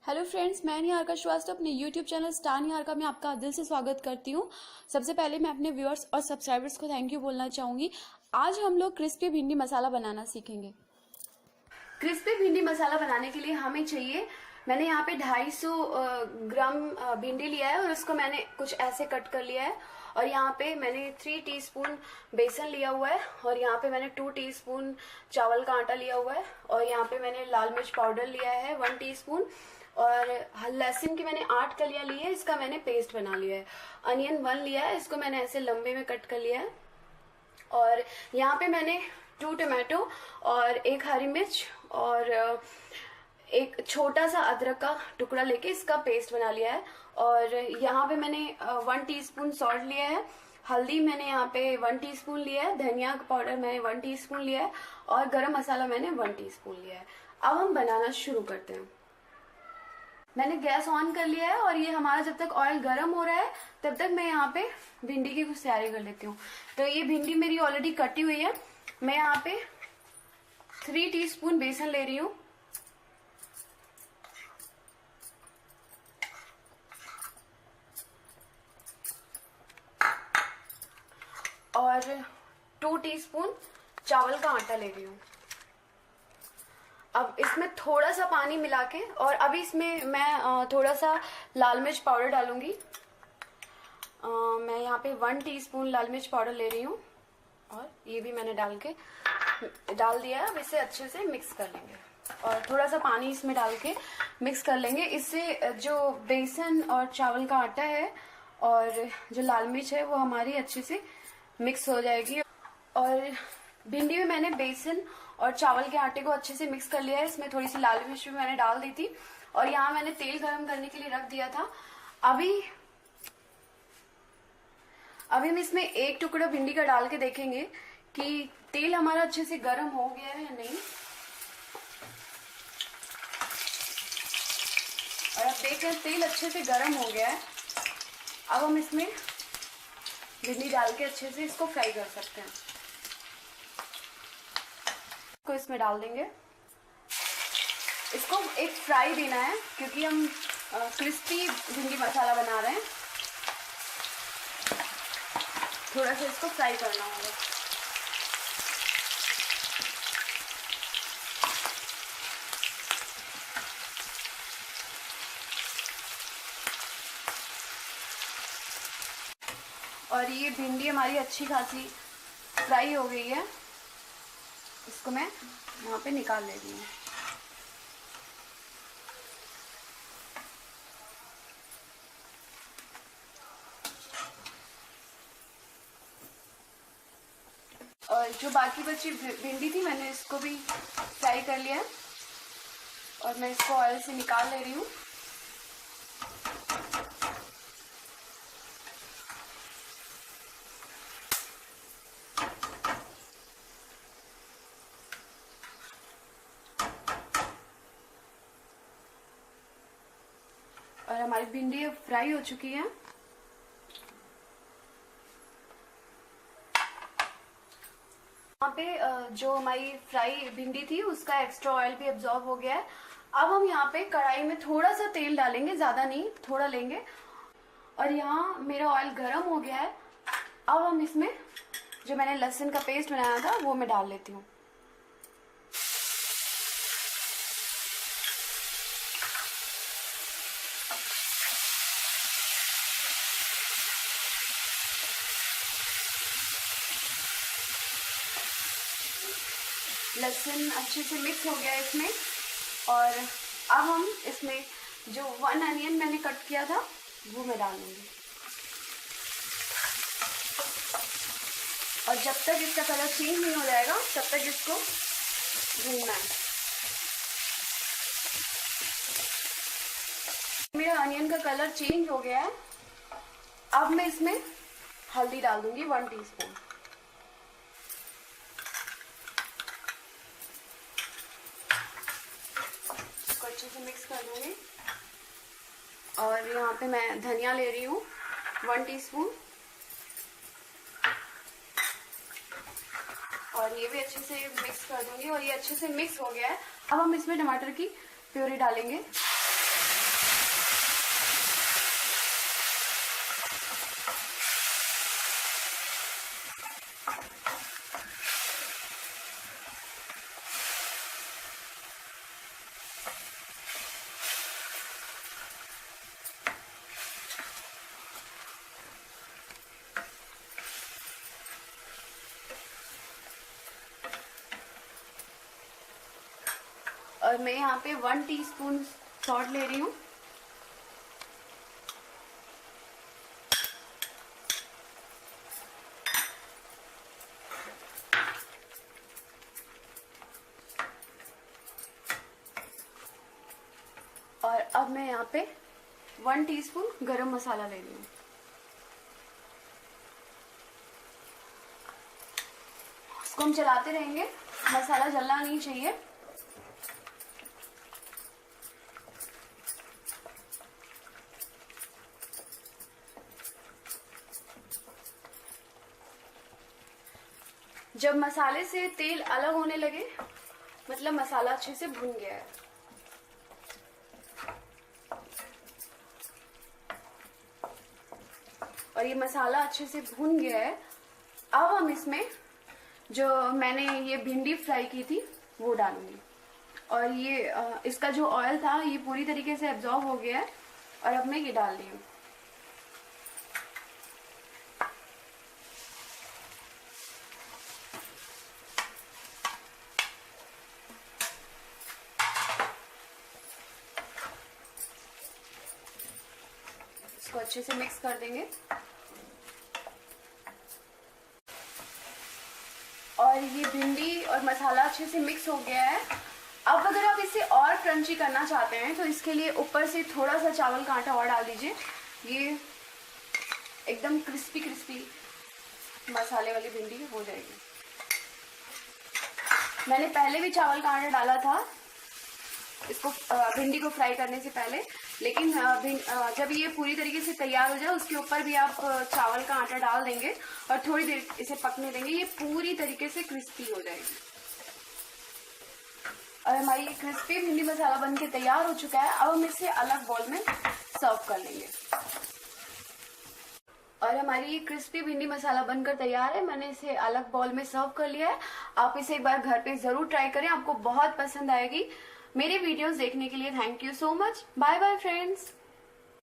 Hello friends, मैं निहारिका श्रीवास्तव अपने YouTube channel star Niharika में आपका दिल से स्वागत करती हूँ। सबसे पहले मैं अपने व्यूअर्स और सब्सक्राइबर्स को थैंक यू बोलना चाहूँगी। आज हम लोग क्रिस्पी भिंडी मसाला बनाना सीखेंगे। क्रिस्पी भिंडी मसाला बनाने के लिए हमें चाहिए, मैंने यहाँ पे 250 ग्राम भिंडी लिया है और उसको मैंने कुछ ऐसे कट कर लिया है। और यहाँ पे मैंने 3 टीस्पून बेसन लिया हुआ है और यहाँ पे मैंने 2 टीस्पून चावल का आटा लिया हुआ है और यहाँ पे मैंने लाल मिर्च पाउडर लिया है 1 टीस्पून और लहसुन की मैंने 8 कलियां ली है, इसका मैंने पेस्ट बना लिया है। अनियन 1 लिया है, इसको मैंने ऐसे लंबे में कट कर लिया है। और यहाँ पे मैंने 2 टमाटो और 1 हरी मिर्च और एक छोटा सा अदरक का टुकड़ा लेके इसका पेस्ट बना लिया है। और यहाँ पे मैंने 1 टीस्पून सॉल्ट लिया है, हल्दी मैंने यहाँ पे 1 टीस्पून लिया है, धनिया का पाउडर मैंने 1 टीस्पून लिया है और गरम मसाला मैंने 1 टीस्पून लिया है। अब हम बनाना शुरू करते हैं। मैंने गैस ऑन कर लिया है और ये हमारा जब तक ऑयल गर्म हो रहा है तब तक मैं यहाँ पे भिंडी की कुछ तैयारी कर लेती हूँ। तो ये भिंडी मेरी ऑलरेडी कटी हुई है। मैं यहाँ पे 3 टीस्पून बेसन ले रही हूँ और 2 टीस्पून चावल का आटा ले रही हूँ। अब इसमें थोड़ा सा पानी मिला के और अभी इसमें मैं थोड़ा सा लाल मिर्च पाउडर डालूंगी। मैं यहाँ पे 1 टीस्पून लाल मिर्च पाउडर ले रही हूँ और ये भी मैंने डाल दिया है। अब इसे अच्छे से मिक्स कर लेंगे और थोड़ा सा पानी इसमें डाल के मिक्स कर लेंगे। इससे जो बेसन और चावल का आटा है और जो लाल मिर्च है वो हमारी अच्छे से मिक्स हो जाएगी। और भिंडी में मैंने बेसन और चावल के आटे को अच्छे से मिक्स कर लिया है। इसमें थोड़ी सी लाल मिर्च भी मैंने डाल दी थी और यहाँ मैंने तेल गरम करने के लिए रख दिया था। अभी हम इसमें 1 टुकड़ा भिंडी का डाल के देखेंगे कि तेल हमारा अच्छे से गरम हो गया है या नहीं। और अब देख रहे हैं तेल अच्छे से गरम हो गया है। अब हम इसमें भिंडी डाल के अच्छे से इसको फ्राई कर सकते हैं। को इसमें डाल देंगे। इसको एक फ्राई देना है क्योंकि हम क्रिस्पी भिंडी मसाला बना रहे हैं। थोड़ा सा इसको फ्राई करना होगा। और ये भिंडी हमारी अच्छी खासी फ्राई हो गई है। इसको मैं यहाँ पे निकाल ले रही हूँ। और जो बाकी बची भिंडी थी मैंने इसको भी फ्राई कर लिया है और मैं इसको ऑयल से निकाल ले रही हूँ। और हमारी भिंडी फ्राई हो चुकी है। यहाँ पे जो हमारी फ्राई भिंडी थी उसका एक्स्ट्रा ऑयल भी अब्जॉर्ब हो गया है। अब हम यहाँ पे कढ़ाई में थोड़ा सा तेल डालेंगे, ज्यादा नहीं, थोड़ा लेंगे। और यहाँ मेरा ऑयल गर्म हो गया है। अब हम इसमें जो मैंने लहसुन का पेस्ट बनाया था वो मैं डाल लेती हूँ। लहसुन अच्छे से मिक्स हो गया इसमें। और अब हम इसमें जो 1 अनियन मैंने कट किया था वो मैं डाल दूंगी। और जब तक इसका कलर चेंज नहीं हो जाएगा तब तक इसको भूनना है। मेरा अनियन का कलर चेंज हो गया है। अब मैं इसमें हल्दी डाल दूंगी 1 टीस्पून। अच्छे से मिक्स कर दूंगी। और यहाँ पे मैं धनिया ले रही हूँ 1 टीस्पून और ये भी अच्छे से मिक्स कर दूंगी। और ये अच्छे से मिक्स हो गया है। अब हम इसमें टमाटर की प्यूरी डालेंगे। और मैं यहाँ पे 1 टीस्पून सॉल्ट ले रही हूँ। और अब मैं यहाँ पे 1 टीस्पून गरम मसाला ले रही हूँ। इसको हम चलाते रहेंगे, मसाला जलना नहीं चाहिए। जब मसाले से तेल अलग होने लगे मतलब मसाला अच्छे से भून गया है। और ये मसाला अच्छे से भून गया है। अब हम इसमें जो मैंने ये भिंडी फ्राई की थी वो डालूंगी। और ये इसका जो ऑयल था ये पूरी तरीके से एब्जॉर्ब हो गया है। और अब मैं ये डाल रही हूँ। इसको अच्छे से मिक्स कर देंगे। और ये भिंडी और मसाला अच्छे से मिक्स हो गया है। अब अगर आप इसे और क्रंची करना चाहते हैं तो इसके लिए ऊपर से थोड़ा सा चावल का आटा और डाल दीजिए। ये एकदम क्रिस्पी क्रिस्पी मसाले वाली भिंडी हो जाएगी। मैंने पहले भी चावल का आटा डाला था इसको भिंडी को फ्राई करने से पहले, लेकिन जब ये पूरी तरीके से तैयार हो जाए उसके ऊपर भी आप चावल का आटा डाल देंगे और थोड़ी देर इसे पकने देंगे। ये पूरी तरीके से क्रिस्पी हो जाएगी। और हमारी ये क्रिस्पी भिंडी मसाला बनके तैयार हो चुका है। अब हम इसे अलग बाउल में सर्व कर लेंगे। और हमारी ये क्रिस्पी भिंडी मसाला बनकर तैयार है। मैंने इसे अलग बाउल में सर्व कर लिया है। आप इसे एक बार घर पे जरूर ट्राई करें, आपको बहुत पसंद आएगी। मेरे वीडियोस देखने के लिए thank you so much. Bye bye friends.